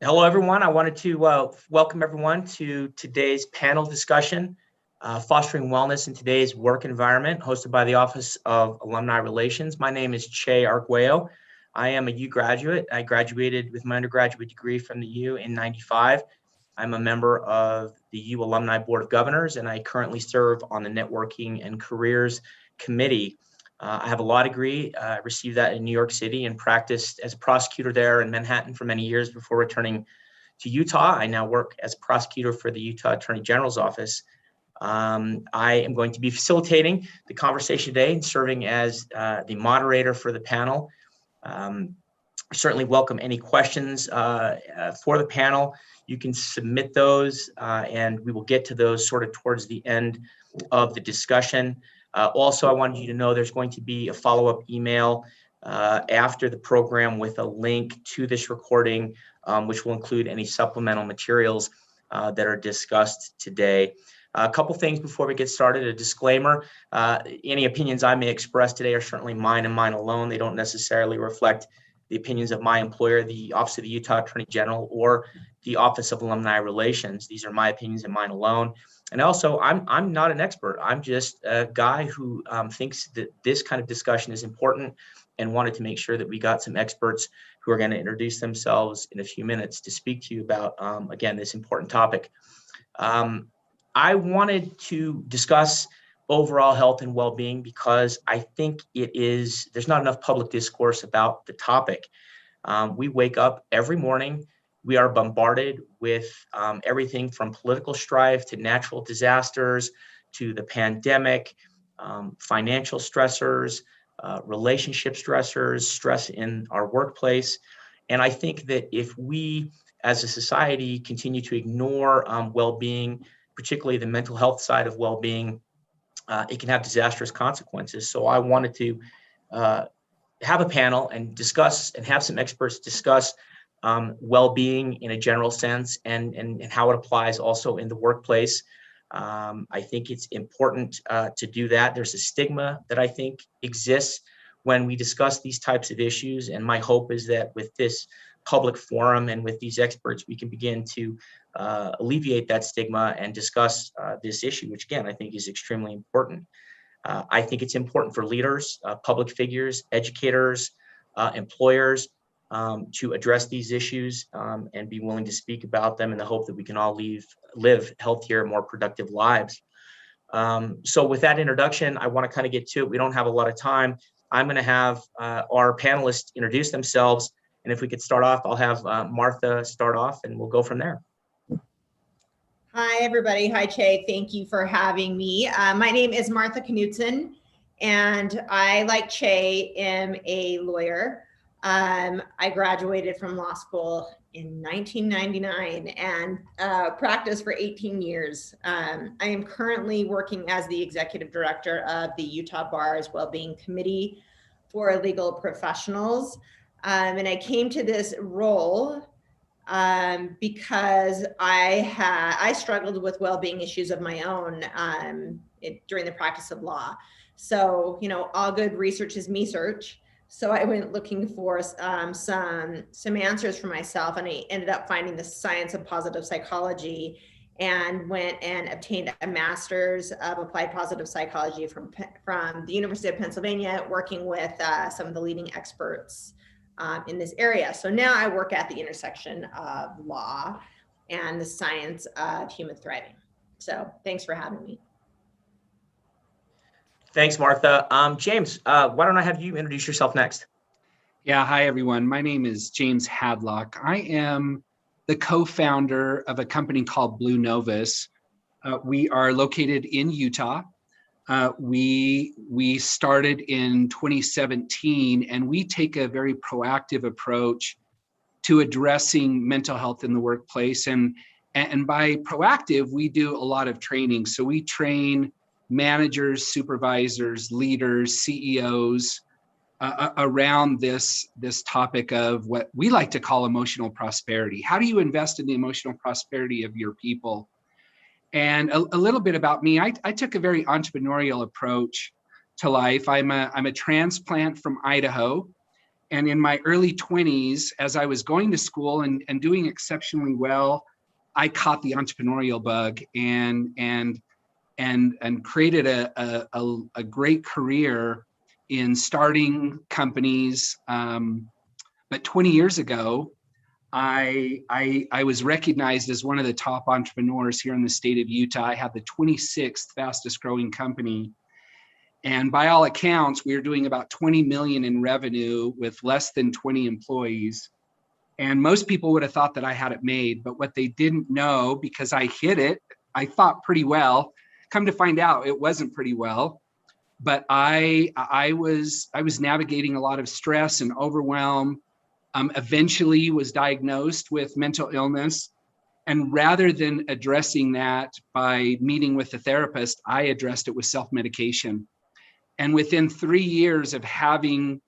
Hello, everyone. I wanted to welcome everyone to today's panel discussion, Fostering Wellness in Today's Work Environment, hosted by the Office of Alumni Relations. My name is Che Arguello. I am a U graduate. I graduated with my undergraduate degree from the U in '95. I'm a member of the U Alumni Board of Governors, and I currently serve on the Networking and Careers Committee. I have a law degree. I received that in New York City and practiced as a prosecutor there in Manhattan for many years before returning to Utah. I now work as a prosecutor for the Utah Attorney General's office. I am going to be facilitating the conversation today and serving as the moderator for the panel. Certainly welcome any questions for the panel. You can submit those and we will get to those sort of towards the end of the discussion. Also, I wanted you to know there's going to be a follow-up email after the program with a link to this recording, which will include any supplemental materials that are discussed today. A couple things before we get started. A disclaimer, any opinions I may express today are certainly mine and mine alone. They don't necessarily reflect the opinions of my employer, the Office of the Utah Attorney General, or the Office of Alumni Relations. These are my opinions and mine alone. And also, I'm not an expert. I'm just a guy who thinks that this kind of discussion is important and wanted to make sure that we got some experts who are going to introduce themselves in a few minutes to speak to you about, again, this important topic. I wanted to discuss overall health and well-being because I think there's not enough public discourse about the topic. We wake up every morning. We are bombarded with everything from political strife to natural disasters to the pandemic, financial stressors, relationship stressors, stress in our workplace. And I think that if we as a society continue to ignore well-being, particularly the mental health side of well-being, it can have disastrous consequences. So I wanted to have a panel and discuss and have some experts discuss well-being in a general sense and how it applies also in the workplace. I think it's important to do that. There's a stigma that I think exists when we discuss these types of issues. And my hope is that with this public forum and with these experts, we can begin to alleviate that stigma and discuss this issue, which again, I think is extremely important. I think it's important for leaders, public figures, educators, employers to address these issues and be willing to speak about them in the hope that we can all live healthier, more productive lives. So with that introduction, I want to kind of get to it. We don't have a lot of time. I'm going to have our panelists introduce themselves. And if we could start off, I'll have Martha start off and we'll go from there. Hi, everybody. Hi, Che. Thank you for having me. My name is Martha Knutson, and I, like Che, am a lawyer. I graduated from law school in 1999 and practiced for 18 years. I am currently working as the executive director of the Utah Bar's Wellbeing Committee for Legal Professionals. And I came to this role because I struggled with well-being issues of my own during the practice of law. So, all good research is me search. So I went looking for some answers for myself, and I ended up finding the science of positive psychology and went and obtained a master's of applied positive psychology from the University of Pennsylvania, working with some of the leading experts in this area. So now I work at the intersection of law and the science of human thriving. So thanks for having me. Thanks, Martha. James, why don't I have you introduce yourself next? Yeah, hi, everyone. My name is James Hadlock. I am the co-founder of a company called Blue Novus. We are located in Utah. We started in 2017, and we take a very proactive approach to addressing mental health in the workplace. And by proactive, we do a lot of training. So we train managers, supervisors, leaders, CEOs around this topic of what we like to call emotional prosperity. How do you invest in the emotional prosperity of your people? And a little bit about me, I took a very entrepreneurial approach to life. I'm a transplant from Idaho, And in my early 20s, as I was going to school and doing exceptionally well, I caught the entrepreneurial bug and created a great career in starting companies. But 20 years ago, I was recognized as one of the top entrepreneurs here in the state of Utah. I had the 26th fastest growing company. And by all accounts, we were doing about 20 million in revenue with less than 20 employees. And most people would have thought that I had it made, but what they didn't know, because I hit it, I thought pretty well. Come to find out, it wasn't pretty well. But I was navigating a lot of stress and overwhelm. Eventually was diagnosed with mental illness. And rather than addressing that by meeting with a therapist, I addressed it with self-medication. And within 3 years of having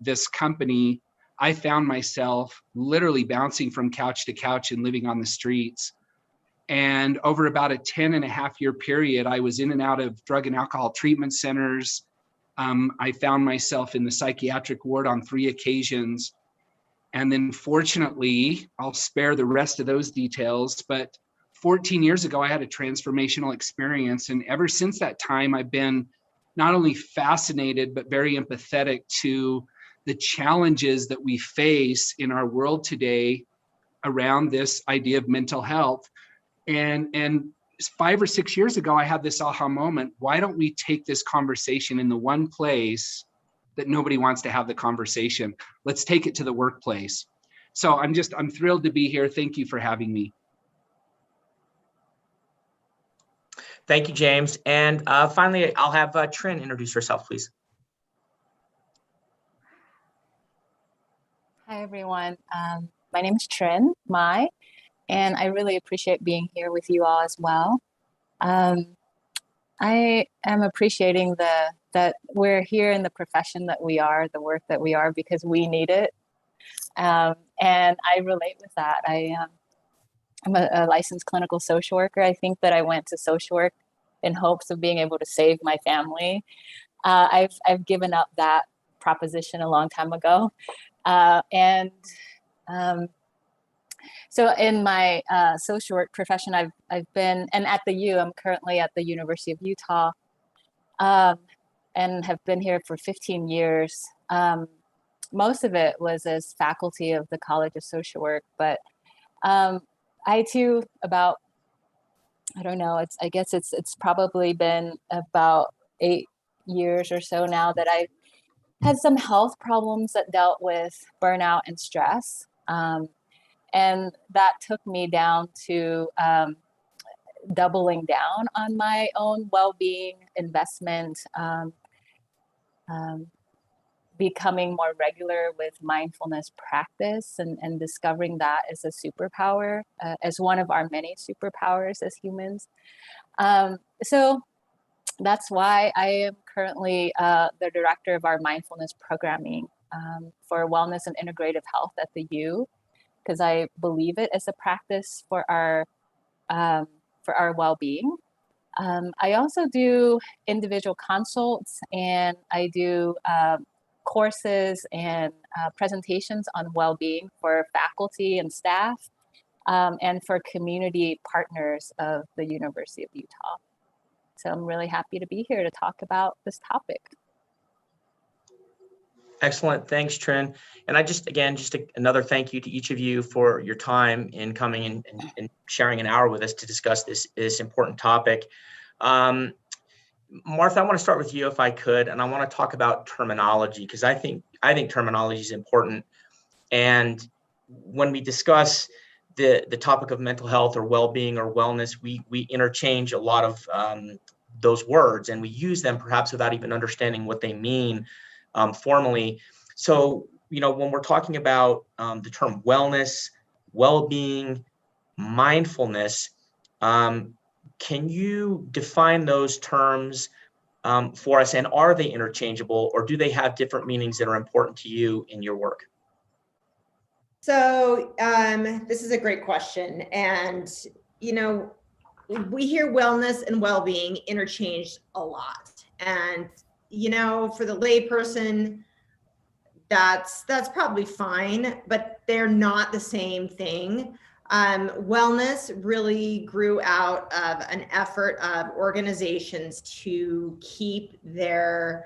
this company, I found myself literally bouncing from couch to couch and living on the streets. And over about a 10.5 year period, I was in and out of drug and alcohol treatment centers. I found myself in the psychiatric ward on 3 occasions. And then fortunately, I'll spare the rest of those details, but 14 years ago, I had a transformational experience. And ever since that time, I've been not only fascinated, but very empathetic to the challenges that we face in our world today around this idea of mental health. And 5 or 6 years ago, I had this aha moment. Why don't we take this conversation in the one place that nobody wants to have the conversation? Let's take it to the workplace. So I'm thrilled to be here. Thank you for having me. Thank you, James. And finally, I'll have Trin introduce herself, please. Hi, everyone. My name is Trin Mai, and I really appreciate being here with you all as well. I am appreciating that we're here in the profession that we are, the work that we are, because we need it. And I relate with that. I'm a licensed clinical social worker. I think that I went to social work in hopes of being able to save my family. I've given up that proposition a long time ago. So in my social work profession, I've been, and at the U, I'm currently at the University of Utah, and have been here for 15 years. Most of it was as faculty of the College of Social Work, but I too, about, I don't know, I guess it's probably been about 8 years or so now that I've had some health problems that dealt with burnout and stress. And that took me down to doubling down on my own well-being, investment, becoming more regular with mindfulness practice, and discovering that as a superpower, as one of our many superpowers as humans. So that's why I am currently the director of our mindfulness programming for wellness and integrative health at the U, because I believe it as a practice for our well-being. I also do individual consults, and I do courses and presentations on well-being for faculty and staff, and for community partners of the University of Utah. So I'm really happy to be here to talk about this topic. Excellent. Thanks, Trin. And I just another thank you to each of you for your time in coming and sharing an hour with us to discuss this important topic. Martha, I want to start with you if I could, and I want to talk about terminology, because I think terminology is important. And when we discuss the topic of mental health or well-being or wellness, we interchange a lot of those words, and we use them perhaps without even understanding what they mean formally. So, when we're talking about the term wellness, well-being, mindfulness, can you define those terms for us, and are they interchangeable, or do they have different meanings that are important to you in your work? So this is a great question. And, we hear wellness and well-being interchanged a lot. And, for the layperson, that's probably fine, but they're not the same thing. Wellness really grew out of an effort of organizations to keep their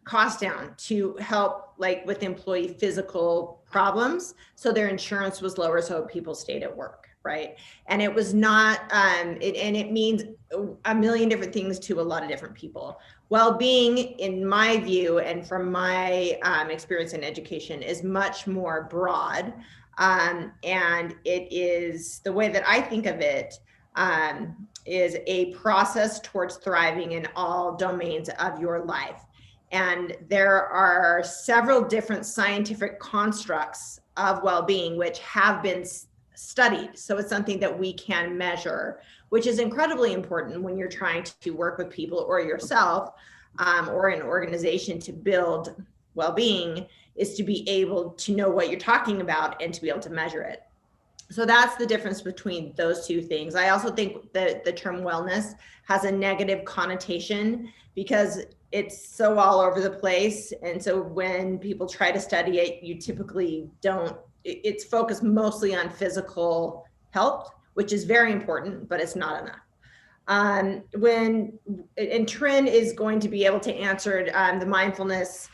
costs down, to help like with employee physical problems, so their insurance was lower, so people stayed at work, right? And it was not, and it means a million different things to a lot of different people. Well-being, in my view, and from my experience in education, is much more broad. And it is, the way that I think of it, is a process towards thriving in all domains of your life. And there are several different scientific constructs of well-being which have been studied. So it's something that we can measure, which is incredibly important when you're trying to work with people or yourself or an organization to build well-being, is to be able to know what you're talking about and to be able to measure it. So that's the difference between those two things. I also think that the term wellness has a negative connotation because it's so all over the place. And so when people try to study it, you typically don't, it's focused mostly on physical health, which is very important, but it's not enough. And Trin is going to be able to answer the mindfulness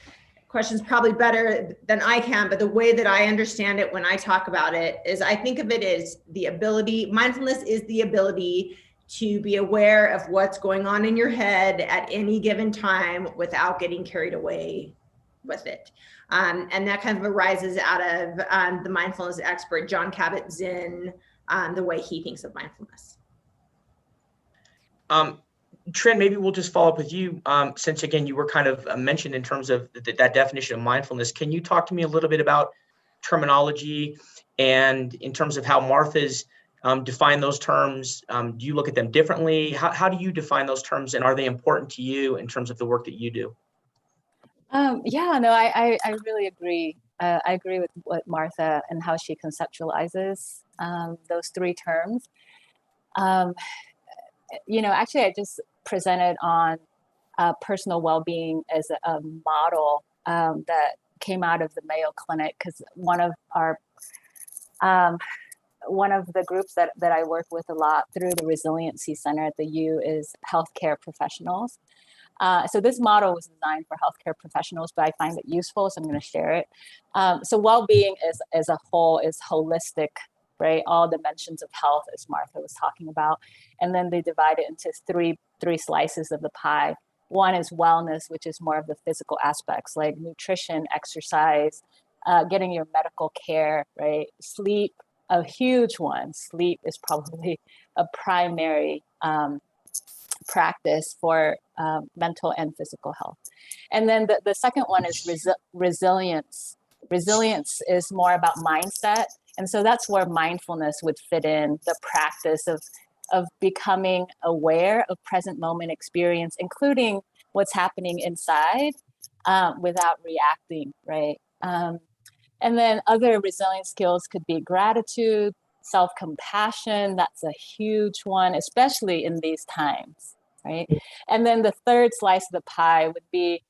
questions probably better than I can, but the way that I understand it when I talk about it is I think of it as the ability, mindfulness is the ability to be aware of what's going on in your head at any given time without getting carried away with it. And that kind of arises out of the mindfulness expert, John Kabat-Zinn, the way he thinks of mindfulness. Trin, maybe we'll just follow up with you, since again, you were kind of mentioned in terms of that definition of mindfulness. Can you talk to me a little bit about terminology and in terms of how Martha's define those terms? Do you look at them differently? How do you define those terms, and are they important to you in terms of the work that you do? Yeah, no, I really agree. I agree with what Martha and how she conceptualizes those three terms. Actually, I just presented on personal well-being as a model that came out of the Mayo Clinic, because one of the groups that I work with a lot through the Resiliency Center at the U is healthcare professionals. So this model was designed for healthcare professionals, but I find it useful, so I'm going to share it. So well-being as a whole is holistic, right? All dimensions of health, as Martha was talking about. And then they divide it into three slices of the pie. One is wellness, which is more of the physical aspects like nutrition, exercise, getting your medical care, right? Sleep, a huge one. Sleep is probably a primary practice for mental and physical health. And then the second one is resilience. Resilience is more about mindset. And so that's where mindfulness would fit in, the practice of becoming aware of present moment experience, including what's happening inside without reacting, right? And then other resilience skills could be gratitude, self-compassion. That's a huge one, especially in these times, right? And then the third slice of the pie would be,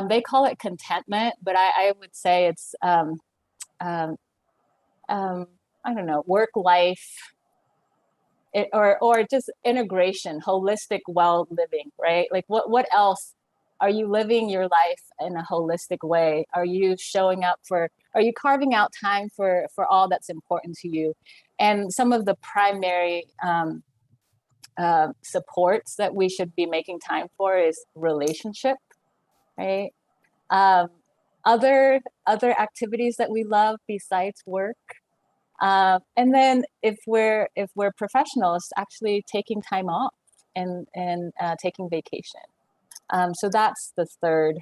they call it contentment, but I would say it's, I don't know, work life, or just integration, holistic well living, right? Like what else? Are you living your life in a holistic way? Are you showing up are you carving out time for all that's important to you? And some of the primary supports that we should be making time for is relationship, right? Other activities that we love besides work. And then if we're professionals, actually taking time off and taking vacation. So that's the third.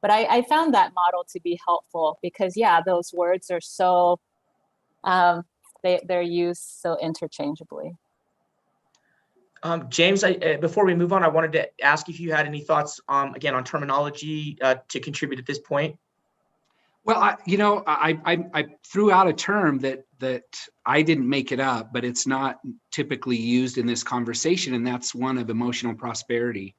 But I found that model to be helpful because, yeah, those words are so, they're used so interchangeably. James, before we move on, I wanted to ask if you had any thoughts, again, on terminology to contribute at this point. Well, I threw out a term that I didn't make it up, but it's not typically used in this conversation, and that's one of emotional prosperity.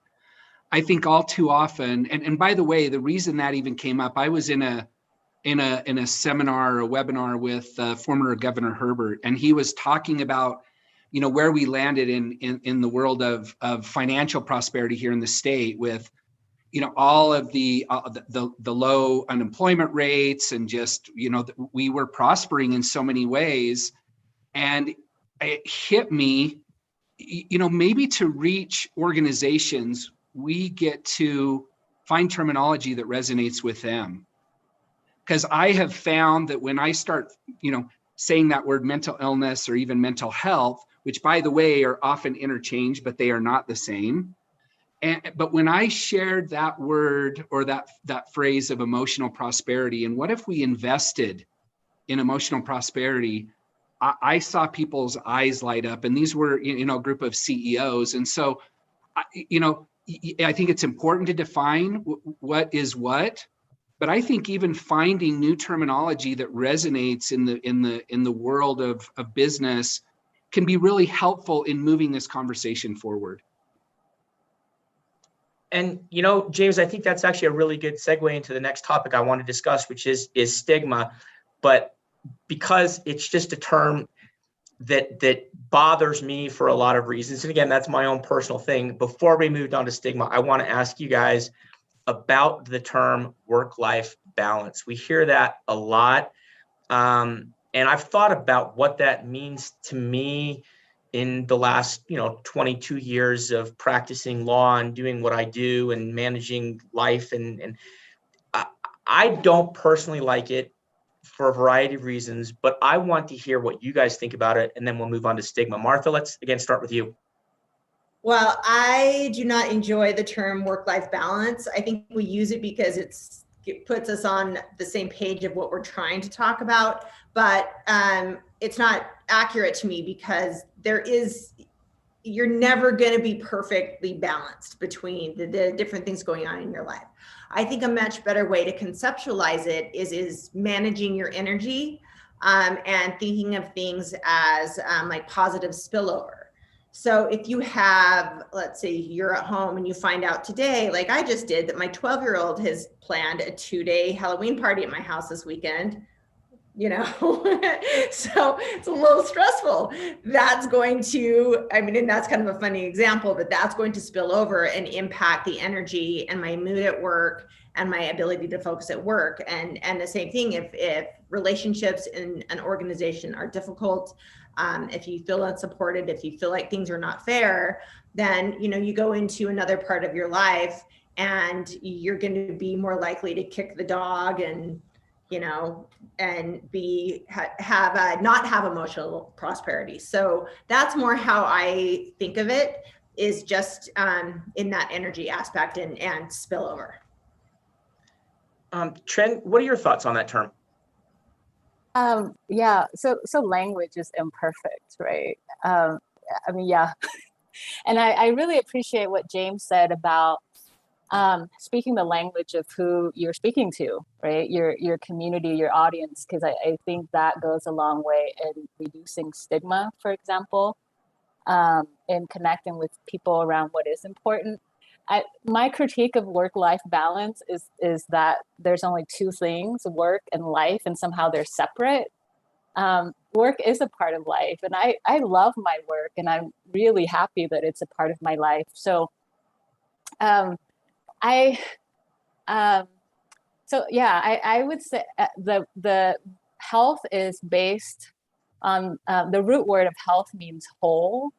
I think all too often, and by the way, the reason that even came up, I was in a seminar or a webinar with former Governor Herbert, and he was talking about, where we landed in the world of financial prosperity here in the state with, all of the low unemployment rates, and just, we were prospering in so many ways. And it hit me, maybe to reach organizations, we get to find terminology that resonates with them. Because I have found that when I start, saying that word mental illness or even mental health, which by the way are often interchanged, but they are not the same. But when I shared that word or that phrase of emotional prosperity, and what if we invested in emotional prosperity, I saw people's eyes light up, and these were, a group of CEOs. And so, I think it's important to define what is what. But I think even finding new terminology that resonates in the world of business can be really helpful in moving this conversation forward. And, James, I think that's actually a really good segue into the next topic I want to discuss, which is stigma. But because it's just a term that bothers me for a lot of reasons, and again, that's my own personal thing. Before we moved on to stigma, I want to ask you guys about the term work-life balance. We hear that a lot. And I've thought about what that means to me in the last, 22 years of practicing law and doing what I do and managing life. And I don't personally like it for a variety of reasons, but I want to hear what you guys think about it. And then we'll move on to stigma. Martha, let's again start with you. Well, I do not enjoy the term work-life balance. I think we use it because it puts us on the same page of what we're trying to talk about, but it's not accurate to me because you're never going to be perfectly balanced between the different things going on in your life. I think a much better way to conceptualize it is managing your energy and thinking of things as like positive spillover. So if you have, let's say you're at home and you find out today, like I just did, that my 12-year-old has planned a 2-day Halloween party at my house this weekend, so it's a little stressful. That's going to, and that's kind of a funny example, but that's going to spill over and impact the energy and my mood at work and my ability to focus at work. And the same thing, if relationships in an organization are difficult, if you feel unsupported, if you feel like things are not fair, then, you go into another part of your life and you're going to be more likely to kick the dog and, and not have emotional prosperity. So that's more how I think of it, is just in that energy aspect and spillover. Trent, what are your thoughts on that term? Yeah, so language is imperfect, right? Yeah. And I really appreciate what James said about speaking the language of who you're speaking to, right? Your community, your audience, because I think that goes a long way in reducing stigma, for example, in connecting with people around what is important. My critique of work-life balance is that there's only two things, work and life, and somehow they're separate. Work is a part of life, and I love my work, and I'm really happy that it's a part of my life. So I would say the health is based on the root word of health means whole.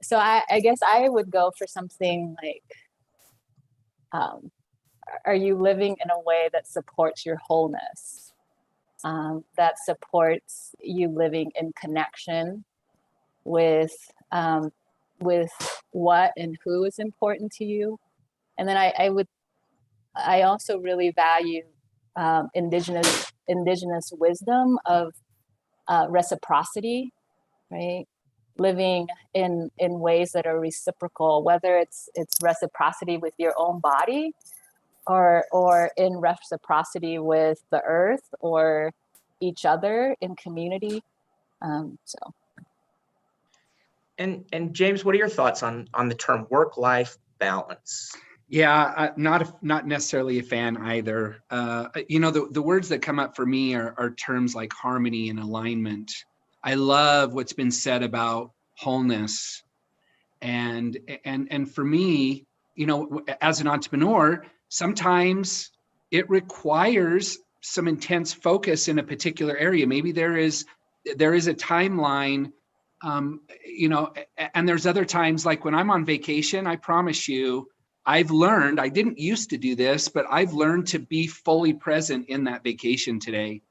So I guess I would go for something like, are you living in a way that supports your wholeness? That supports you living in connection with what and who is important to you. And then I also really value indigenous wisdom of reciprocity, right? Living in ways that are reciprocal, whether it's reciprocity with your own body or in reciprocity with the earth or each other in community. And James, what are your thoughts on the term work-life balance? Yeah, not necessarily a fan either. The words that come up for me are terms like harmony and alignment. I love what's been said about wholeness, and for me, as an entrepreneur, sometimes it requires some intense focus in a particular area. Maybe there is a timeline, and there's other times, like when I'm on vacation, I promise you, I've learned, I didn't used to do this, but I've learned to be fully present in that vacation today.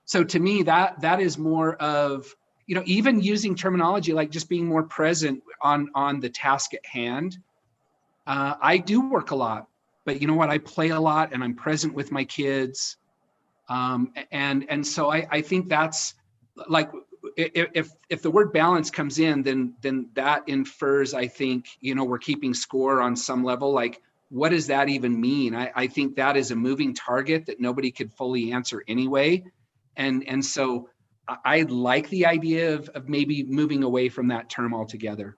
So to me, that is more of, even using terminology like just being more present on the task at hand. I do work a lot, but you know what? I play a lot and I'm present with my kids. And so I think that's like, if the word balance comes in, then that infers, I think, we're keeping score on some level. Like, what does that even mean? I think that is a moving target that nobody could fully answer anyway. And so I like the idea of maybe moving away from that term altogether.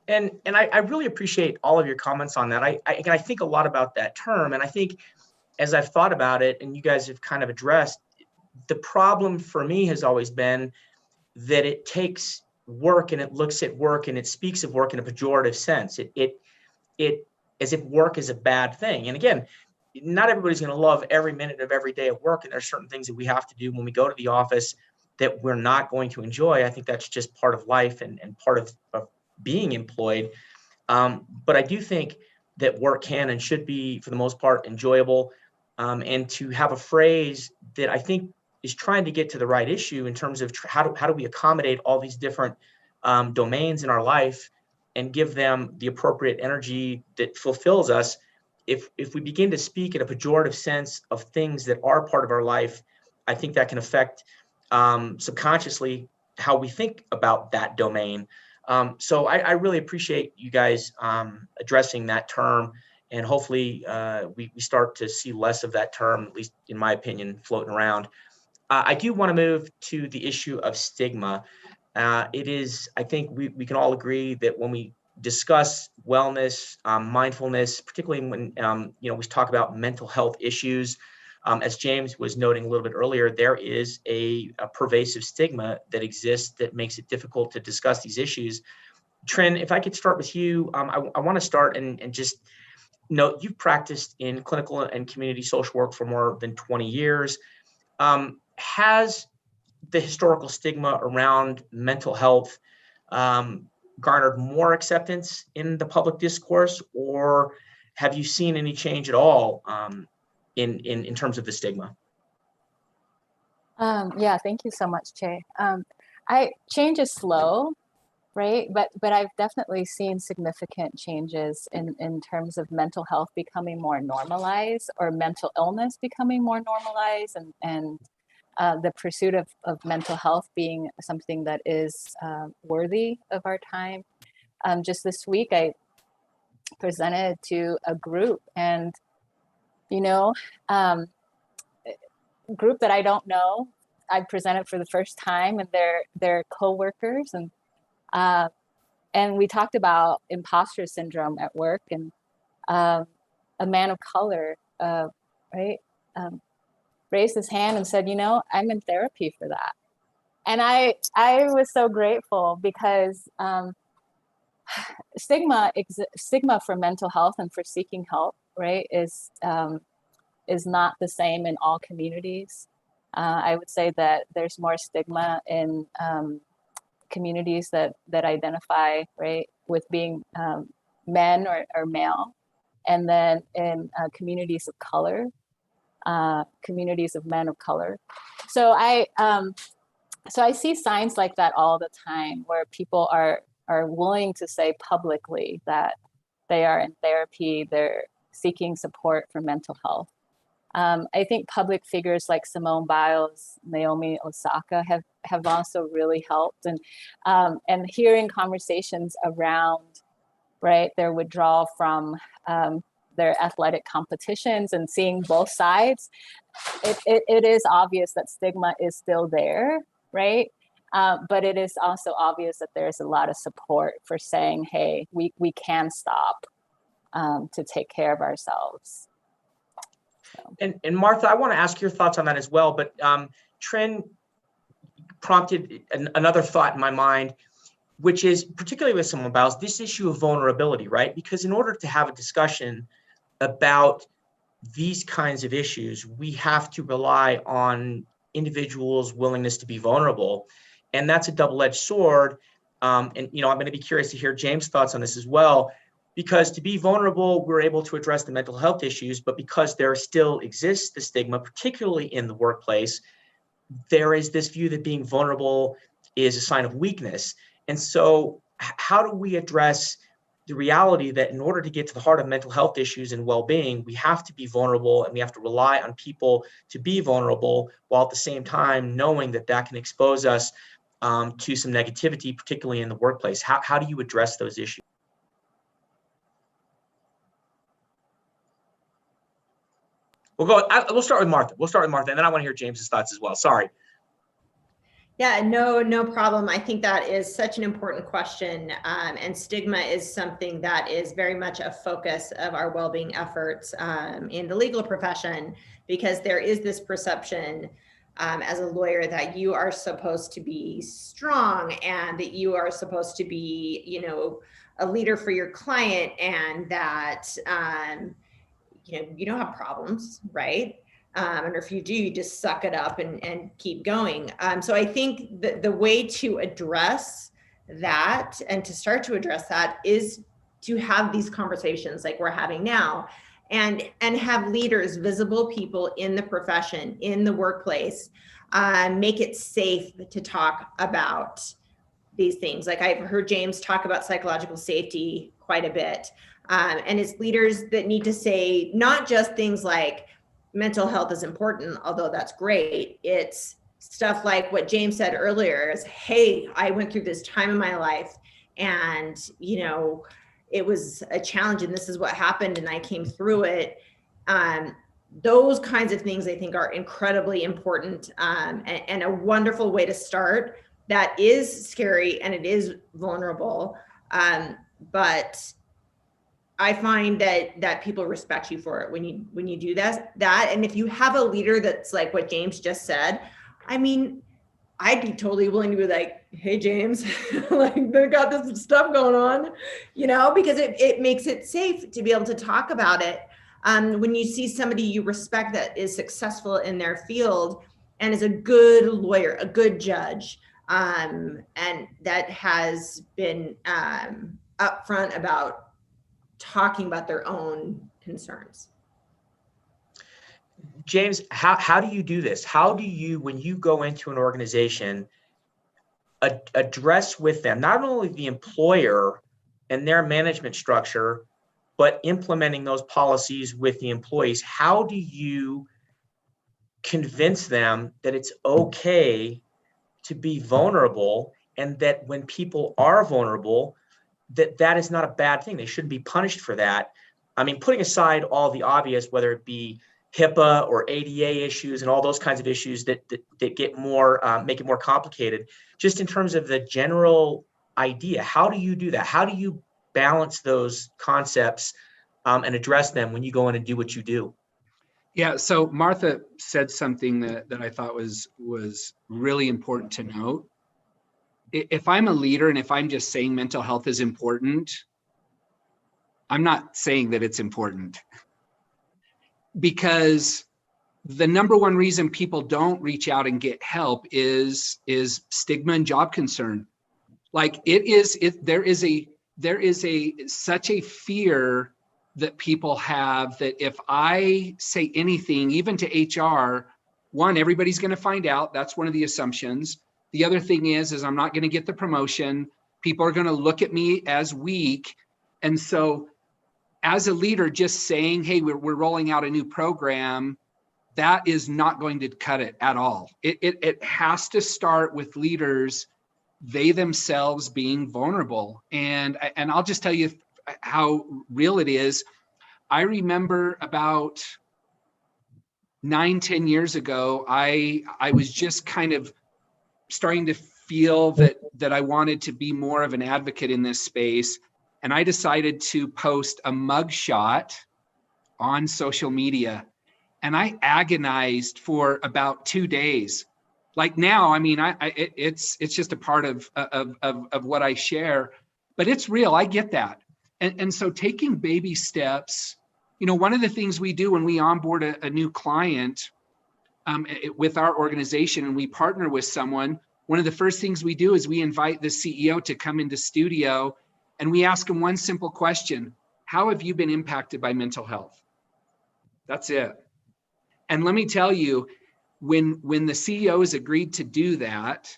And I really appreciate all of your comments on that. I think a lot about that term, and I think as I've thought about it, and you guys have kind of addressed, the problem for me has always been that it takes work and it looks at work and it speaks of work in a pejorative sense. It as if work is a bad thing. And again, not everybody's going to love every minute of every day of work, and there's certain things that we have to do when we go to the office that we're not going to enjoy. I think that's just part of life and part of being employed. But I do think that work can and should be, for the most part, enjoyable. And to have a phrase that I think is trying to get to the right issue in terms of how do we accommodate all these different domains in our life and give them the appropriate energy that fulfills us. If we begin to speak in a pejorative sense of things that are part of our life, I think that can affect subconsciously how we think about that domain. So I really appreciate you guys addressing that term, and hopefully we start to see less of that term, at least in my opinion, floating around. I do want to move to the issue of stigma. It is, I think we can all agree that when we discuss wellness, mindfulness, particularly when we talk about mental health issues, as James was noting a little bit earlier, there is a pervasive stigma that exists that makes it difficult to discuss these issues. Trin, if I could start with you, I want to start and just note you've practiced in clinical and community social work for more than 20 years. Has the historical stigma around mental health garnered more acceptance in the public discourse, or have you seen any change at all in terms of the stigma? Yeah, thank you so much, Che. Change is slow, right? But I've definitely seen significant changes in terms of mental health becoming more normalized, or mental illness becoming more normalized, and the pursuit of mental health being something that is worthy of our time. Just this week, I presented to a group, and group that I don't know. I presented for the first time, and they're coworkers, and we talked about imposter syndrome at work, and a man of color, right, raised his hand and said, I'm in therapy for that. And I was so grateful, because stigma for mental health and for seeking help, right, is not the same in all communities. I would say that there's more stigma in communities that identify, right, with being men or male, and then in communities of color, communities of men of color. So I see signs like that all the time, where people are willing to say publicly that they are in therapy, they're seeking support for mental health. I think public figures like Simone Biles, Naomi Osaka have also really helped, and hearing conversations around, right, their withdrawal from their athletic competitions, and seeing both sides, it is obvious that stigma is still there, right? But it is also obvious that there's a lot of support for saying, hey, we can stop to take care of ourselves. So. And Martha, I want to ask your thoughts on that as well, but Trin prompted another thought in my mind, which is particularly with someone about this issue of vulnerability, right? Because in order to have a discussion about these kinds of issues, we have to rely on individuals' willingness to be vulnerable. And that's a double-edged sword. And, I'm going to be curious to hear James' thoughts on this as well, because to be vulnerable, we're able to address the mental health issues, but because there still exists the stigma, particularly in the workplace, there is this view that being vulnerable is a sign of weakness. And so how do we address the reality that in order to get to the heart of mental health issues and well-being, we have to be vulnerable and we have to rely on people to be vulnerable, while at the same time knowing that that can expose us to some negativity, particularly in the workplace? How do you address those issues? We'll start with Martha. And then I want to hear James's thoughts as well. Sorry. Yeah, no problem. I think that is such an important question. And stigma is something that is very much a focus of our well-being efforts in the legal profession, because there is this perception as a lawyer that you are supposed to be strong and that you are supposed to be, a leader for your client, and that, you don't have problems, right? And if you do, you just suck it up and keep going. So I think the way to address that and to start to address that is to have these conversations like we're having now, and have leaders, visible people in the profession, in the workplace, make it safe to talk about these things. Like I've heard James talk about psychological safety quite a bit. And it's leaders that need to say not just things like mental health is important, although that's great. It's stuff like what James said earlier is, hey, I went through this time in my life and, it was a challenge and this is what happened and I came through it. Those kinds of things I think are incredibly important and a wonderful way to start. That is scary and it is vulnerable. But I find that people respect you for it when you do that. And if you have a leader that's like what James just said, I mean, I'd be totally willing to be like, hey, James, like they got this stuff going on, because it makes it safe to be able to talk about it. When you see somebody you respect that is successful in their field and is a good lawyer, a good judge, and that has been upfront about talking about their own concerns. James, how do you do this? How do you, when you go into an organization, address with them, not only the employer and their management structure, but implementing those policies with the employees? How do you convince them that it's okay to be vulnerable, and that when people are vulnerable, that is not a bad thing? They shouldn't be punished for that. I mean, putting aside all the obvious, whether it be HIPAA or ADA issues and all those kinds of issues that get more, make it more complicated, just in terms of the general idea, how do you do that? How do you balance those concepts and address them when you go in and do what you do? Yeah, so Martha said something that I thought was really important to note. If I'm a leader and if I'm just saying mental health is important, I'm not saying that it's important, because the number one reason people don't reach out and get help is stigma and job concern. Like there is such a fear that people have that if I say anything, even to HR, one, everybody's going to find out. That's one of the assumptions. The other thing is I'm not going to get the promotion. People are going to look at me as weak. And so as a leader, just saying, hey, we're rolling out a new program, that is not going to cut it at all. It has to start with leaders, they themselves being vulnerable. And I'll just tell you how real it is. I remember about 9-10 years ago, I was just kind of starting to feel that I wanted to be more of an advocate in this space. And I decided to post a mugshot on social media. And I agonized for about 2 days. Like now, I mean, it's just a part of what I share, but it's real. I get that. And so taking baby steps, you know, one of the things we do when we onboard a new client with our organization and we partner with someone, one of the first things we do is we invite the CEO to come into studio and we ask him one simple question: how have you been impacted by mental health? That's it. And let me tell you, when the CEOs agreed to do that,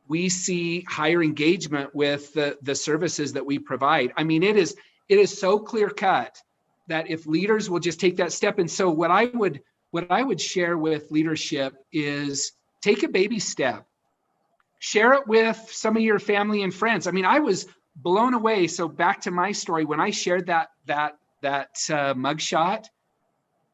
we see higher engagement with the services that we provide. I mean, it is so clear cut that if leaders will just take that step. And so what I would share with leadership is take a baby step, share it with some of your family and friends. I mean, I was blown away. So back to my story, when I shared that mugshot,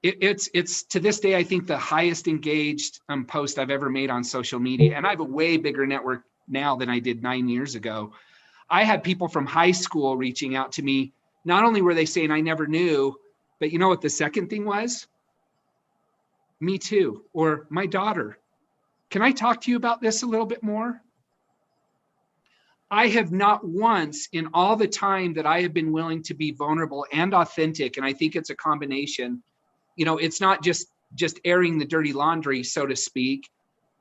it's to this day, I think the highest engaged post I've ever made on social media. And I have a way bigger network now than I did 9 years ago. I had people from high school reaching out to me. Not only were they saying I never knew, but you know what the second thing was? Me too, or my daughter. Can I talk to you about this a little bit more? I have not once in all the time that I have been willing to be vulnerable and authentic, and I think it's a combination. You know, it's not just airing the dirty laundry, so to speak.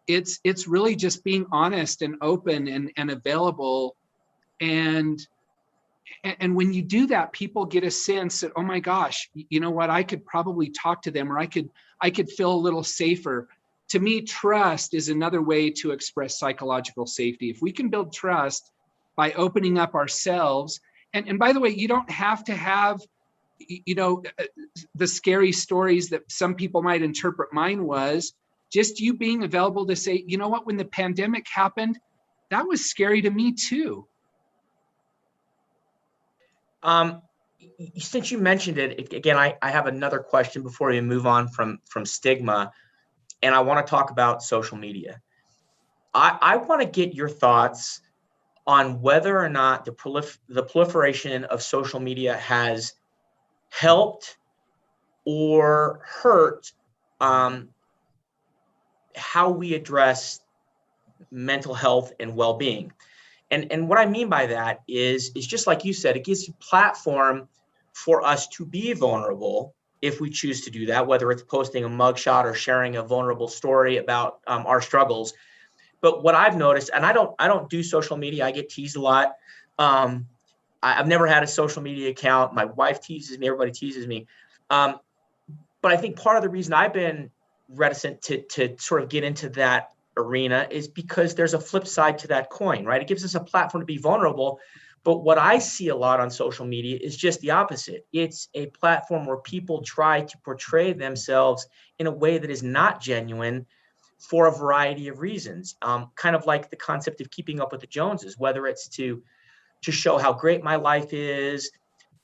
It's really just being honest and open and available. And when you do that, people get a sense that, oh my gosh, you know what, I could probably talk to them, or I could feel a little safer. To me, trust is another way to express psychological safety. If we can build trust by opening up ourselves, and by the way, you don't have to have, you know, the scary stories that some people might interpret mine was. Just you being available to say, you know what, when the pandemic happened, that was scary to me too. Since you mentioned it, again, I have another question before we move on from stigma, and I want to talk about social media. I want to get your thoughts on whether or not the proliferation of social media has helped or hurt how we address mental health and well-being. And what I mean by that is just like you said, it gives a platform for us to be vulnerable if we choose to do that, whether it's posting a mugshot or sharing a vulnerable story about our struggles. But what I've noticed, and I don't do social media, I get teased a lot. I've never had a social media account. My wife teases me, everybody teases me. But I think part of the reason I've been reticent to sort of get into that arena is because there's a flip side to that coin, right? It gives us a platform to be vulnerable. But what I see a lot on social media is just the opposite. It's a platform where people try to portray themselves in a way that is not genuine for a variety of reasons. Kind of like the concept of keeping up with the Joneses, whether it's to show how great my life is,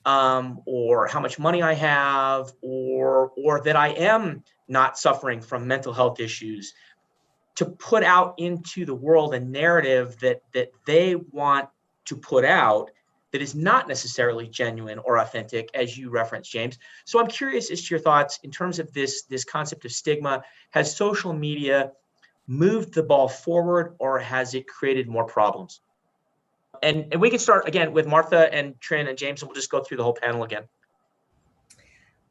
or how much money I have, or that I am not suffering from mental health issues, to put out into the world a narrative that they want to put out that is not necessarily genuine or authentic, as you referenced, James. So I'm curious as to your thoughts in terms of this concept of stigma. Has social media moved the ball forward, or has it created more problems? And we can start again with Martha and Trin and James, and we'll just go through the whole panel again.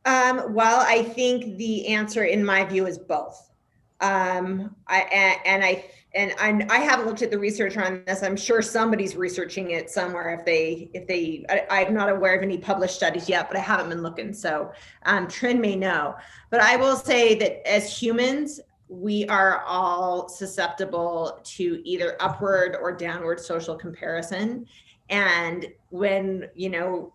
Well, I think the answer, in my view, is both. I haven't looked at the research on this. I'm sure somebody's researching it somewhere. I'm not aware of any published studies yet, but I haven't been looking. So Trin may know. But I will say that as humans, we are all susceptible to either upward or downward social comparison. And when, you know,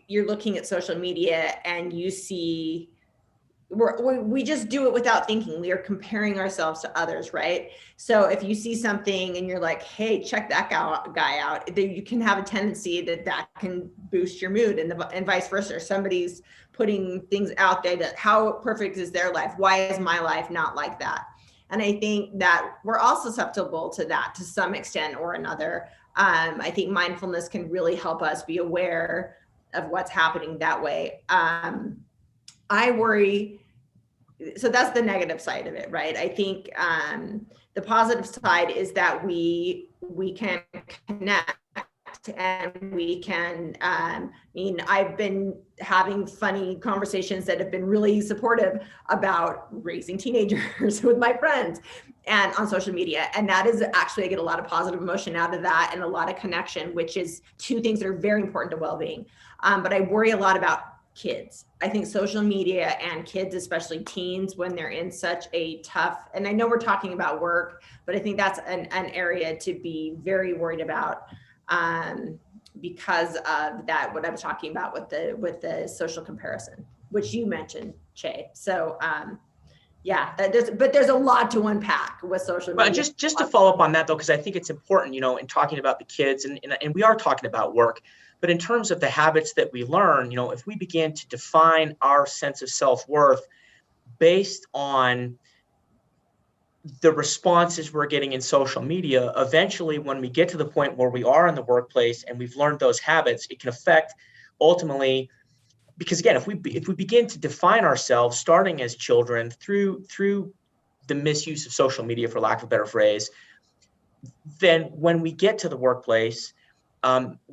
you're looking at social media and you see, we just do it without thinking. We are comparing ourselves to others, right? So if you see something and you're like, hey, check that guy out, then you can have a tendency that can boost your mood, and vice versa. Somebody's putting things out there that how perfect is their life? Why is my life not like that? And I think that we're all susceptible to that to some extent or another. I think mindfulness can really help us be aware of what's happening that way. I worry, so that's the negative side of it, right? I think the positive side is that we can connect and we can, I've been having funny conversations that have been really supportive about raising teenagers with my friends and on social media. And that is actually, I get a lot of positive emotion out of that and a lot of connection, which is two things that are very important to well-being. But I worry a lot about kids. I think social media and kids, especially teens, when they're in such a tough, and I know we're talking about work, but I think that's an area to be very worried about because of that, what I was talking about with the social comparison, which you mentioned, Che. So yeah, but there's a lot to unpack with social media. But just to follow up on that though, because I think it's important, in talking about the kids and we are talking about work, but in terms of the habits that we learn, if we begin to define our sense of self-worth based on the responses we're getting in social media, eventually when we get to the point where we are in the workplace and we've learned those habits, it can affect ultimately, because again, if we begin to define ourselves starting as children through the misuse of social media, for lack of a better phrase, then when we get to the workplace,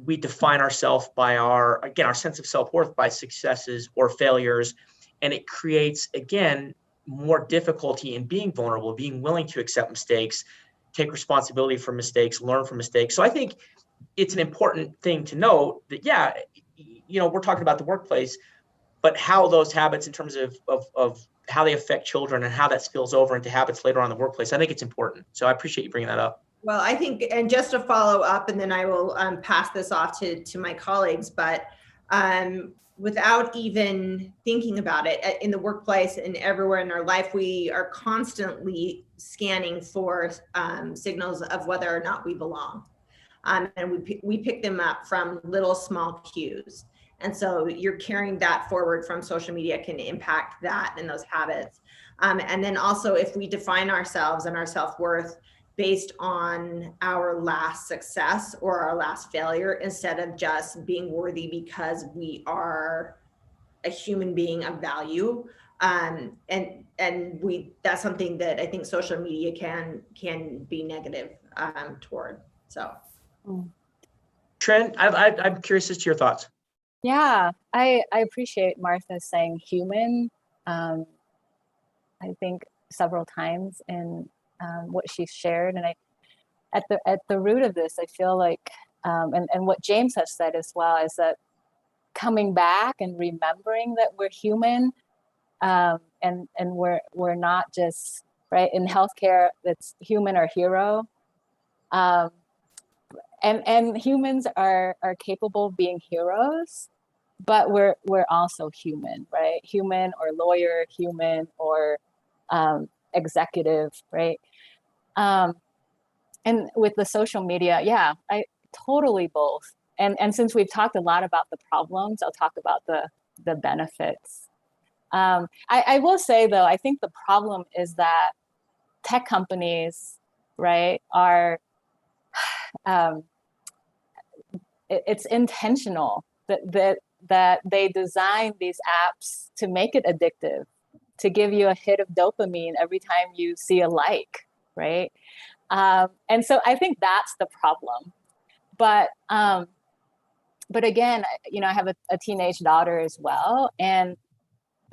we define ourselves by our sense of self-worth by successes or failures, and it creates, again, more difficulty in being vulnerable, being willing to accept mistakes, take responsibility for mistakes, learn from mistakes. So I think it's an important thing to note that, we're talking about the workplace, but how those habits in terms of how they affect children and how that spills over into habits later on in the workplace, I think it's important. So I appreciate you bringing that up. Well, I think, and just to follow up, and then I will pass this off to my colleagues, but without even thinking about it, in the workplace and everywhere in our life, we are constantly scanning for signals of whether or not we belong. And we pick them up from little small cues. And so you're carrying that forward from social media can impact that and those habits. And then also if we define ourselves and our self-worth based on our last success or our last failure, instead of just being worthy because we are a human being of value. And that's something that I think social media can be negative toward. So. Trent, I'm curious as to your thoughts. Yeah, I appreciate Martha saying human. I think several times in what she shared, and at the root of this, I feel like, and what James has said as well, is that coming back and remembering that we're human, and we're not just right in healthcare. That's human or hero, and humans are capable of being heroes, but we're also human, right? Human or lawyer, human or executive, right? And with the social media, yeah, I totally both. And since we've talked a lot about the problems, I'll talk about the benefits. I will say though, I think the problem is that tech companies, right, are it's intentional that they design these apps to make it addictive, to give you a hit of dopamine every time you see a like, right? And so I think that's the problem. But again, I have a teenage daughter as well, and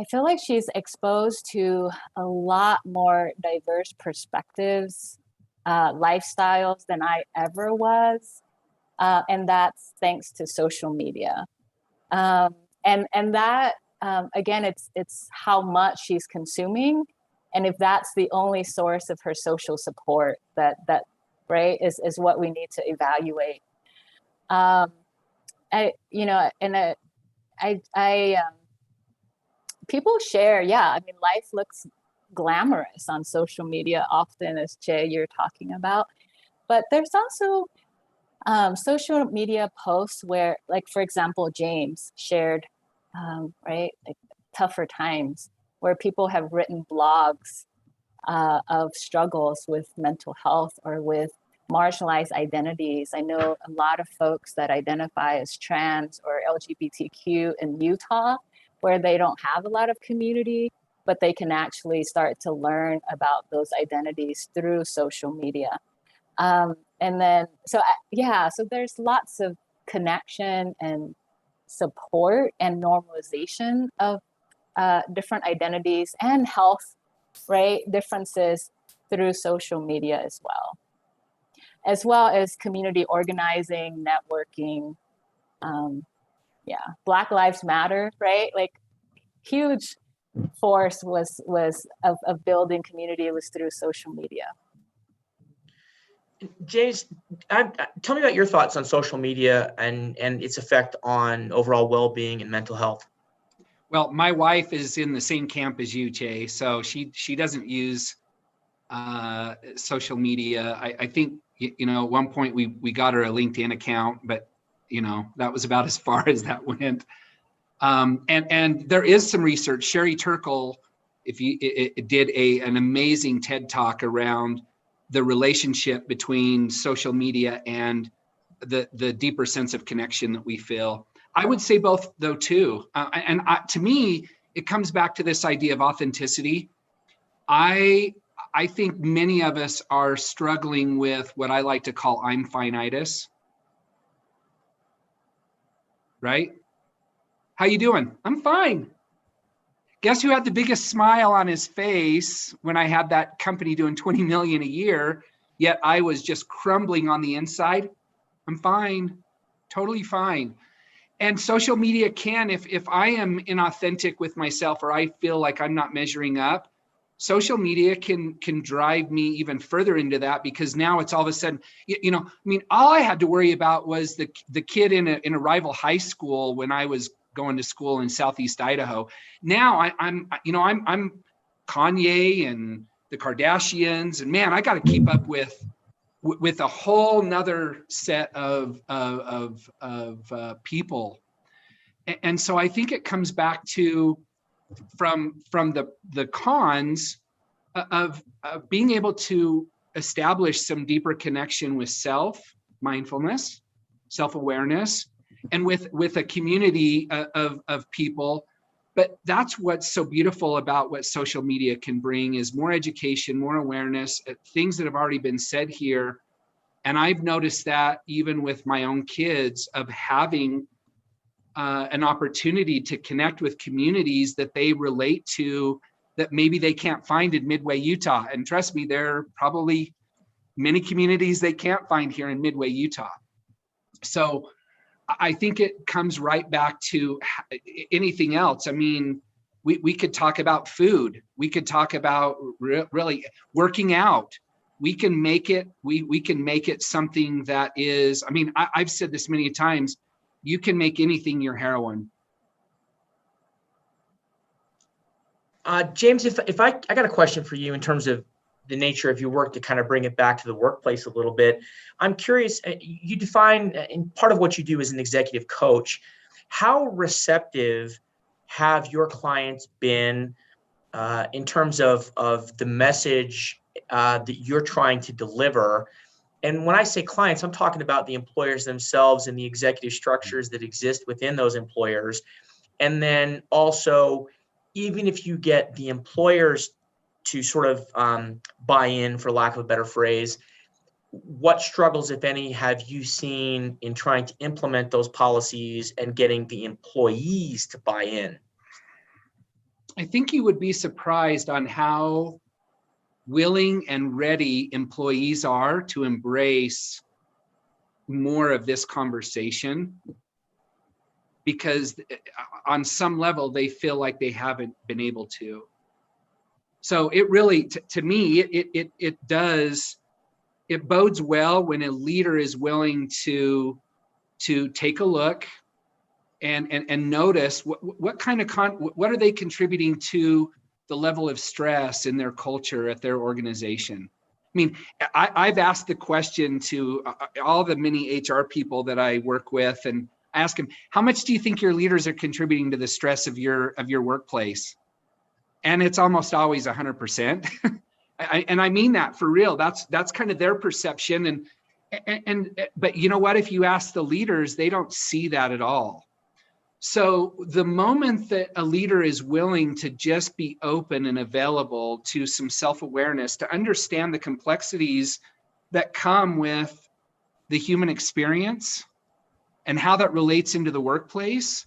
I feel like she's exposed to a lot more diverse perspectives, lifestyles than I ever was, and that's thanks to social media. And that again, it's how much she's consuming, and if that's the only source of her social support, that right is what we need to evaluate. People share, yeah. I mean, life looks glamorous on social media often, as Jay you're talking about, but there's also social media posts where, like, for example, James shared, right, like tougher times, where people have written blogs of struggles with mental health or with marginalized identities. I know a lot of folks that identify as trans or LGBTQ in Utah, where they don't have a lot of community, but they can actually start to learn about those identities through social media. And then, so there's lots of connection and support and normalization of different identities and health, right, differences through social media as well as community organizing, networking. Black Lives Matter, right? Like huge force was of building community was through social media. James, tell me about your thoughts on social media and its effect on overall well-being and mental health. Well, my wife is in the same camp as you, Jay, so she doesn't use social media. I think, at one point we got her a LinkedIn account, but that was about as far as that went. And there is some research. Sherry Turkle, did an amazing TED Talk around the relationship between social media and the deeper sense of connection that we feel. I would say both, though, too. To me, it comes back to this idea of authenticity. I think many of us are struggling with what I like to call I'm fine-itis. Right? How you doing? I'm fine. Guess who had the biggest smile on his face when I had that company doing 20 million a year, yet I was just crumbling on the inside? I'm fine, totally fine. And social media can, if I am inauthentic with myself or I feel like I'm not measuring up, social media can drive me even further into that, because now it's all of a sudden, all I had to worry about was the kid in a rival high school when I was going to school in Southeast Idaho. Now I'm Kanye and the Kardashians, and man, I got to keep up with a whole nother set of people. And so I think it comes back to from the cons of being able to establish some deeper connection with self, mindfulness, self-awareness, and with a community of people. But that's what's so beautiful about what social media can bring, is more education, more awareness, things that have already been said here. And I've noticed that even with my own kids, of having an opportunity to connect with communities that they relate to, that maybe they can't find in Midway, Utah. And trust me, there are probably many communities they can't find here in Midway, Utah. So I think it comes right back to anything else. I mean, we could talk about food. We could talk about really working out. We can make it, we can make it something that is, I've said this many times, you can make anything your heroin. James, if I got a question for you in terms of the nature of your work, to kind of bring it back to the workplace a little bit. I'm curious, you define, in part of what you do as an executive coach, how receptive have your clients been in terms of the message that you're trying to deliver? And when I say clients, I'm talking about the employers themselves and the executive structures that exist within those employers. And then also, even if you get the employers to sort of buy in, for lack of a better phrase, what struggles, if any, have you seen in trying to implement those policies and getting the employees to buy in? I think you would be surprised on how willing and ready employees are to embrace more of this conversation, because on some level they feel like they haven't been able to. So it really, to me, it bodes well when a leader is willing to take a look and notice what are they contributing to the level of stress in their culture at their organization. I mean, I've asked the question to all the many HR people that I work with, and I ask them, how much do you think your leaders are contributing to the stress of your workplace? And it's almost always 100%. And I mean that for real. That's kind of their perception. But you know what? If you ask the leaders, they don't see that at all. So the moment that a leader is willing to just be open and available to some self-awareness, to understand the complexities that come with the human experience and how that relates into the workplace,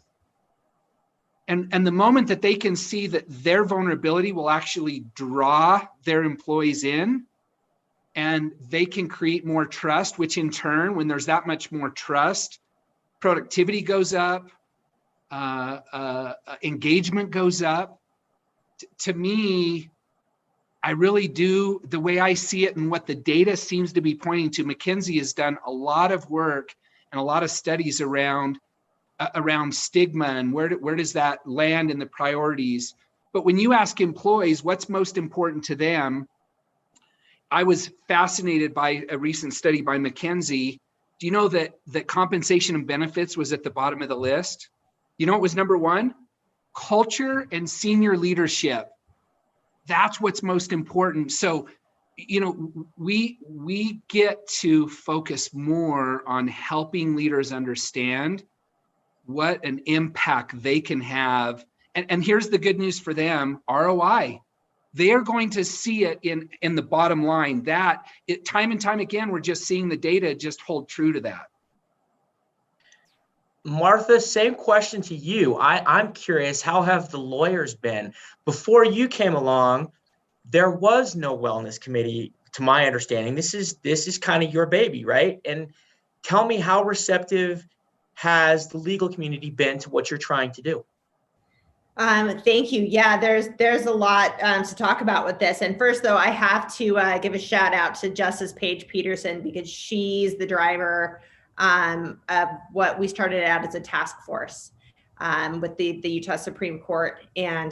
and the moment that they can see that their vulnerability will actually draw their employees in, and they can create more trust, which in turn, when there's that much more trust, productivity goes up, engagement goes up. To me, I really do, the way I see it and what the data seems to be pointing to, McKinsey has done a lot of work and a lot of studies around stigma and where does that land in the priorities. But when you ask employees what's most important to them, I was fascinated by a recent study by McKinsey. Do you know that compensation and benefits was at the bottom of the list? You know what was number one? Culture and senior leadership. That's what's most important. So, you know, we get to focus more on helping leaders understand what an impact they can have. And here's the good news for them, ROI. They are going to see it in the bottom line. That it, time and time again, we're just seeing the data just hold true to that. Martha, same question to you. I'm curious, how have the lawyers been? Before you came along, there was no wellness committee, to my understanding. This is kind of your baby, right? And tell me, how receptive has the legal community been to what you're trying to do? Thank you. Yeah, there's a lot to talk about with this. And first, though, I have to give a shout out to Justice Paige Peterson, because she's the driver of what we started out as a task force with the Utah Supreme Court. And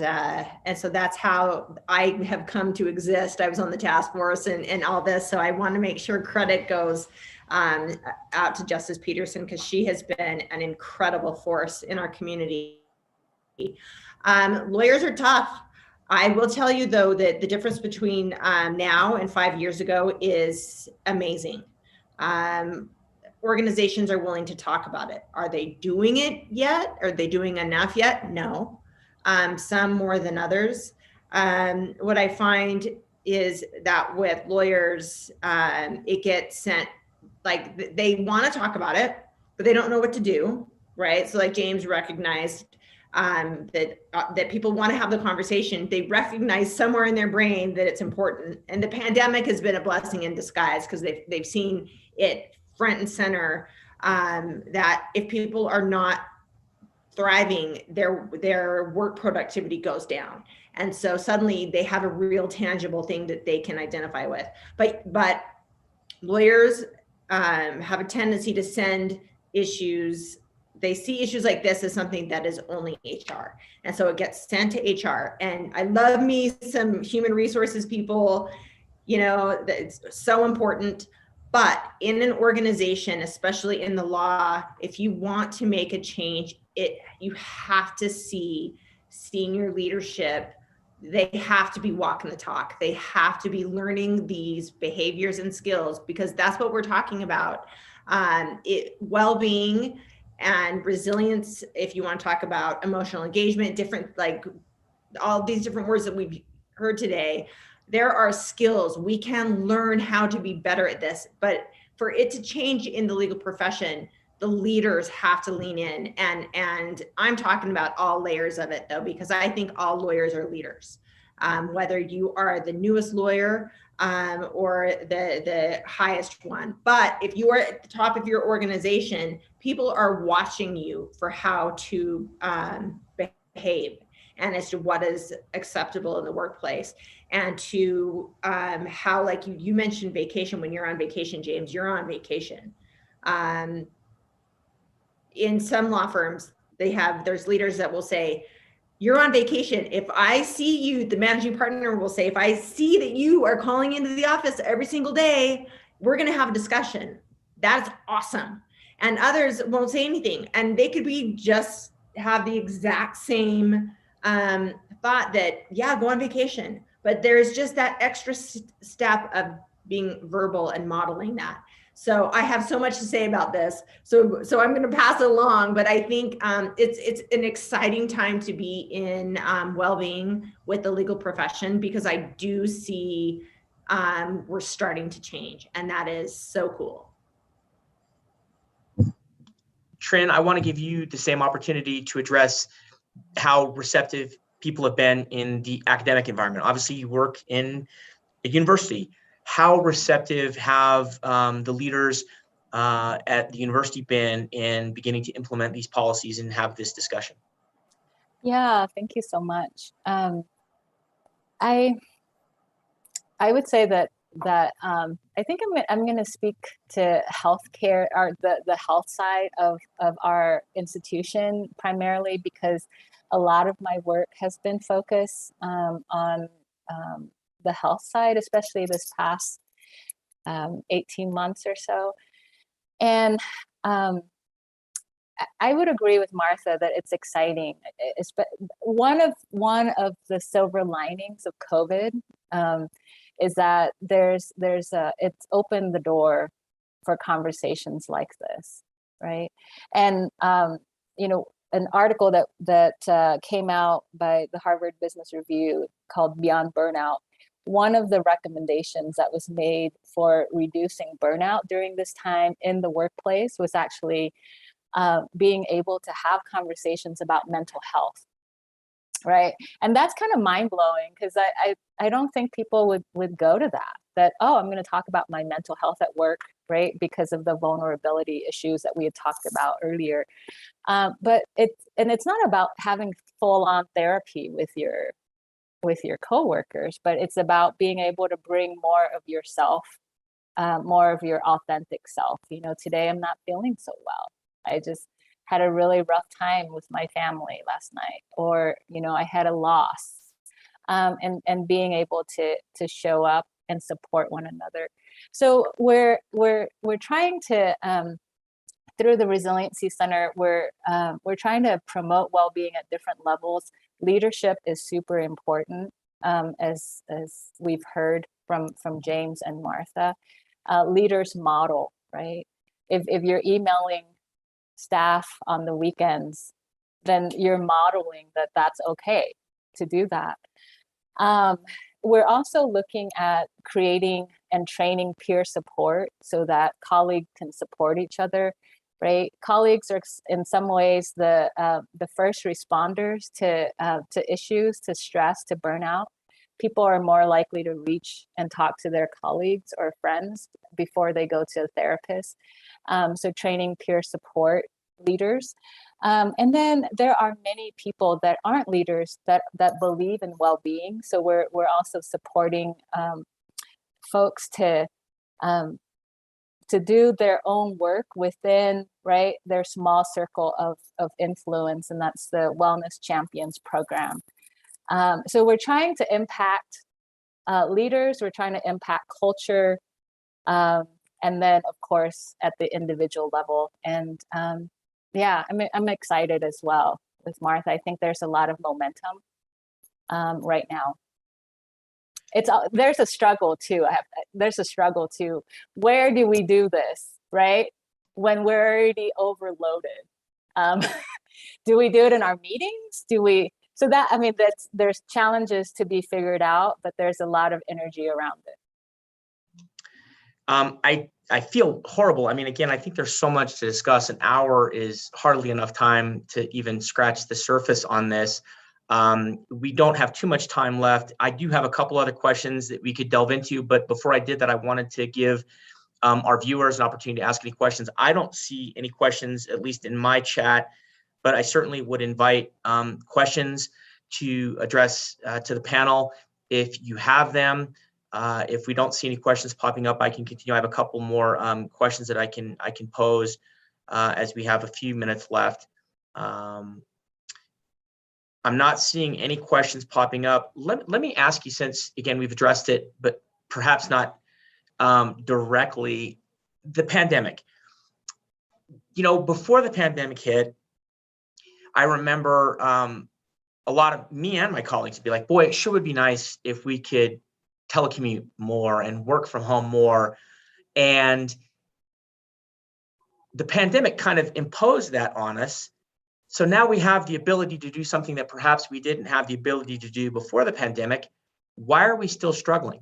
so that's how I have come to exist. I was on the task force and all this. So I want to make sure credit goes out to Justice Peterson, because she has been an incredible force in our community. Lawyers are tough. I will tell you, though, that the difference between now and 5 years ago is amazing. Organizations are willing to talk about it. Are they doing it yet? Are they doing enough yet? No. Some more than others. What I find is that with lawyers, it gets sent, like, they want to talk about it, but they don't know what to do, right? So like James recognized that people want to have the conversation. They recognize somewhere in their brain that it's important. And the pandemic has been a blessing in disguise, because they've seen it front and center, that if people are not thriving, their work productivity goes down. And so suddenly they have a real tangible thing that they can identify with. But lawyers have a tendency to send issues. They see issues like this as something that is only HR. And so it gets sent to HR. And I love me some human resources people, you know, it's so important. But in an organization, especially in the law, if you want to make a change, you have to see senior leadership. They have to be walking the talk. They have to be learning these behaviors and skills, because that's what we're talking about. Well-being and resilience, if you want to talk about emotional engagement, different, like all these different words that we've heard today, there are skills. We can learn how to be better at this, but for it to change in the legal profession, the leaders have to lean in. And I'm talking about all layers of it, though, because I think all lawyers are leaders. Whether you are the newest lawyer or the highest one. But if you are at the top of your organization, people are watching you for how to behave and as to what is acceptable in the workplace, and to how, like you mentioned vacation. When you're on vacation, James, you're on vacation. In some law firms, there's leaders that will say, you're on vacation. If I see you, the managing partner will say, if I see that you are calling into the office every single day, we're going to have a discussion. That's awesome. And others won't say anything. And they could be just have the exact same thought that, yeah, go on vacation. but there's just that extra step of being verbal and modeling that. So I have so much to say about this. So I'm going to pass it along, but I think it's an exciting time to be in well-being with the legal profession, because I do see we're starting to change, and that is so cool. Trin, I want to give you the same opportunity to address how receptive people have been in the academic environment. Obviously, you work in a university. How receptive have the leaders at the university been in beginning to implement these policies and have this discussion? Yeah, thank you so much. I would say that I think I'm going to speak to healthcare, or the health side of our institution, primarily because a lot of my work has been focused on the health side, especially this past 18 months or so. And I would agree with Martha that it's exciting. It's one of the silver linings of COVID is that it's opened the door for conversations like this, right? And an article that came out by the Harvard Business Review called Beyond Burnout, one of the recommendations that was made for reducing burnout during this time in the workplace was actually being able to have conversations about mental health, right? And that's kind of mind-blowing, because I don't think people would go to that, oh, I'm going to talk about my mental health at work, right? Because of the vulnerability issues that we had talked about earlier. But it's not about having full-on therapy with your coworkers, but it's about being able to bring more of yourself, more of your authentic self. Today I'm not feeling so well. I just had a really rough time with my family last night, or I had a loss, and being able to show up and support one another. So we're trying to through the Resiliency Center, we're trying to promote well-being at different levels. Leadership is super important, as we've heard from James and Martha. Leaders model, right? If you're emailing staff on the weekends, then you're modeling that that's okay to do that. We're also looking at creating and training peer support so that colleagues can support each other, right? Colleagues are in some ways the first responders to issues, to stress, to burnout. People are more likely to reach and talk to their colleagues or friends before they go to a therapist. So training peer support leaders. And then there are many people that aren't leaders that believe in well-being. So we're also supporting folks to do their own work within, right, their small circle of influence, and that's the Wellness Champions program. So we're trying to impact leaders, we're trying to impact culture, and then of course at the individual level. And yeah, I'm excited as well with Martha. I think there's a lot of momentum right now. There's a struggle too. There's a struggle too. Where do we do this, right? When we're already overloaded. Do we do it in our meetings? So there's challenges to be figured out, but there's a lot of energy around it. I feel horrible. Again, I think there's so much to discuss. An hour is hardly enough time to even scratch the surface on this. We don't have too much time left. I do have a couple other questions that we could delve into, but before I did that, I wanted to give our viewers an opportunity to ask any questions. I don't see any questions, at least in my chat, but I certainly would invite questions to address to the panel if you have them. If we don't see any questions popping up, I can continue. I have a couple more questions that I can pose as we have a few minutes left. I'm not seeing any questions popping up. Let me ask you, since again we've addressed it, but perhaps not directly, the pandemic. Before the pandemic hit, I remember a lot of me and my colleagues would be like, boy, it sure would be nice if we could telecommute more and work from home more. And the pandemic kind of imposed that on us. So now we have the ability to do something that perhaps we didn't have the ability to do before the pandemic. Why are we still struggling?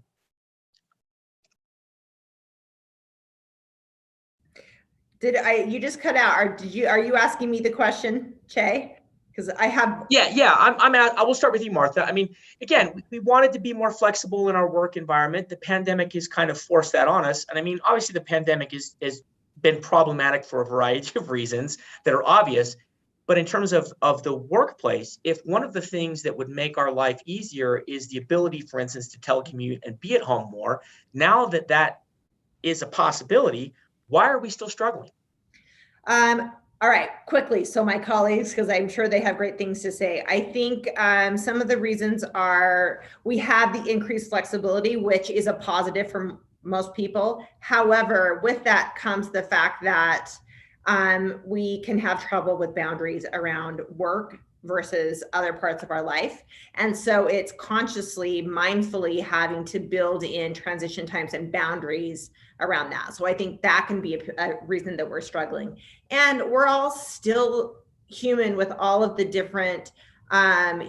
You just cut out? Are you asking me the question, Che? Because I have. Yeah. I will start with you, Martha. I mean, again, we wanted to be more flexible in our work environment. The pandemic has kind of forced that on us. And I mean, obviously the pandemic has been problematic for a variety of reasons that are obvious. But in terms of the workplace, if one of the things that would make our life easier is the ability, for instance, to telecommute and be at home more, now that that is a possibility, why are we still struggling? All right, quickly. So my colleagues, because I'm sure they have great things to say. I think some of the reasons are we have the increased flexibility, which is a positive for most people. However, with that comes the fact that we can have trouble with boundaries around work versus other parts of our life. And so it's consciously, mindfully having to build in transition times and boundaries around that. So I think that can be a reason that we're struggling. And we're all still human with all of the different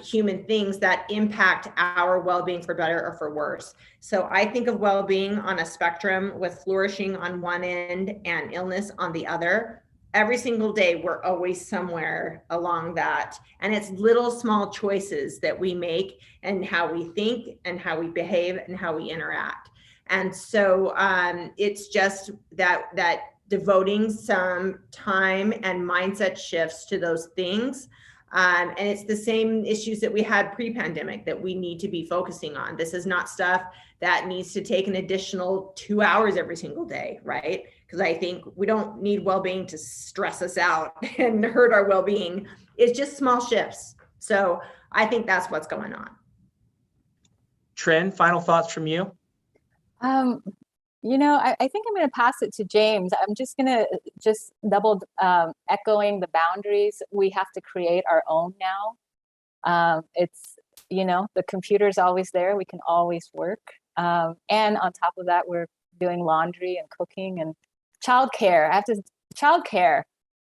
human things that impact our well-being for better or for worse. So I think of well-being on a spectrum with flourishing on one end and illness on the other. Every single day, we're always somewhere along that. And it's little small choices that we make and how we think and how we behave and how we interact. And so it's just that devoting some time and mindset shifts to those things. And it's the same issues that we had pre-pandemic that we need to be focusing on. This is not stuff that needs to take an additional 2 hours every single day, right? Because I think we don't need well-being to stress us out and hurt our well-being. It's just small shifts. So I think that's what's going on. Trin, final thoughts from you? You know, I think I'm going to pass it to James. I'm just going to double echoing the boundaries. We have to create our own now. It's, you know, the computer's always there. We can always work. And on top of that, we're doing laundry and cooking and childcare. Childcare.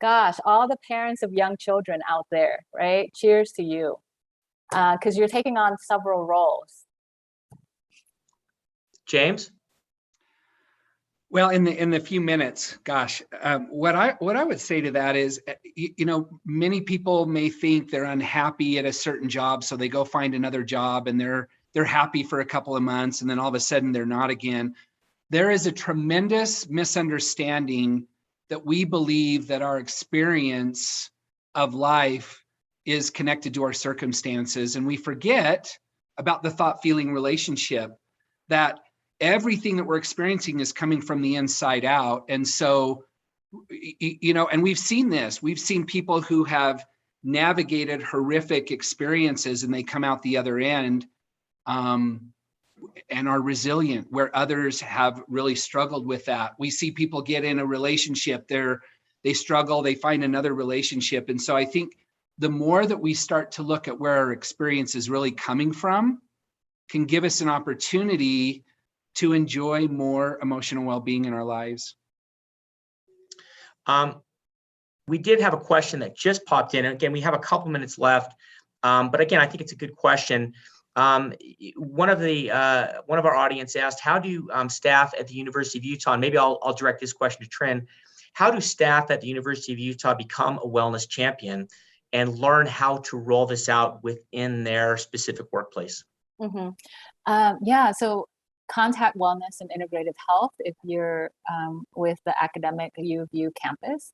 Gosh, all the parents of young children out there, right? Cheers to you. Because you're taking on several roles. James? Well, in the few minutes, gosh, what I would say to that is, you know, many people may think they're unhappy at a certain job, so they go find another job and they're happy for a couple of months, and then all of a sudden they're not again. There is a tremendous misunderstanding that we believe that our experience of life is connected to our circumstances, and we forget about the thought-feeling relationship, that everything that we're experiencing is coming from the inside out. And so, you know, and we've seen this. We've seen people who have navigated horrific experiences and they come out the other end and are resilient, where others have really struggled with that. We see people get in a relationship, they struggle, they find another relationship. And so I think the more that we start to look at where our experience is really coming from can give us an opportunity to enjoy more emotional well-being in our lives. We did have a question that just popped in. Again, we have a couple minutes left, but again, I think it's a good question. One of our audience asked, how do staff at the University of Utah, and maybe I'll direct this question to Trin, how do staff at the University of Utah become a wellness champion and learn how to roll this out within their specific workplace? Mm-hmm. Yeah, so contact wellness and integrative health if you're with the academic U of U campus,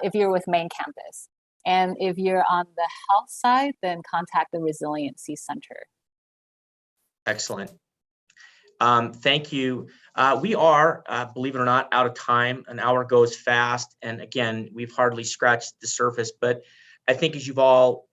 if you're with main campus. And if you're on the health side, then contact the Resiliency Center. Excellent. Thank you. We are, believe it or not, out of time. An hour goes fast. And again, we've hardly scratched the surface, but I think as you've all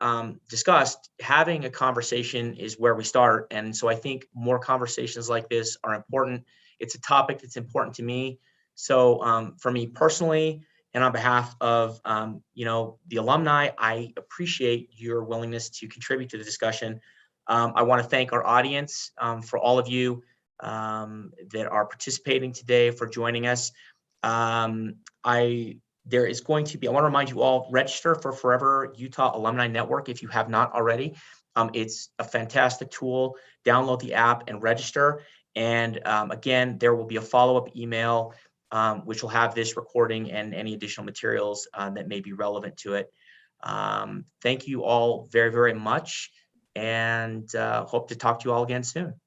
discussed, having a conversation is where we start. And so I think more conversations like this are important. It's a topic that's important to me. So for me personally, And on behalf of, the alumni, I appreciate your willingness to contribute to the discussion. I want to thank our audience for all of you that are participating today, for joining us. There is going to be, I want to remind you all, register for Forever Utah Alumni Network if you have not already. It's a fantastic tool. Download the app and register. And again, there will be a follow-up email which will have this recording and any additional materials that may be relevant to it. Thank you all very, very much, and hope to talk to you all again soon.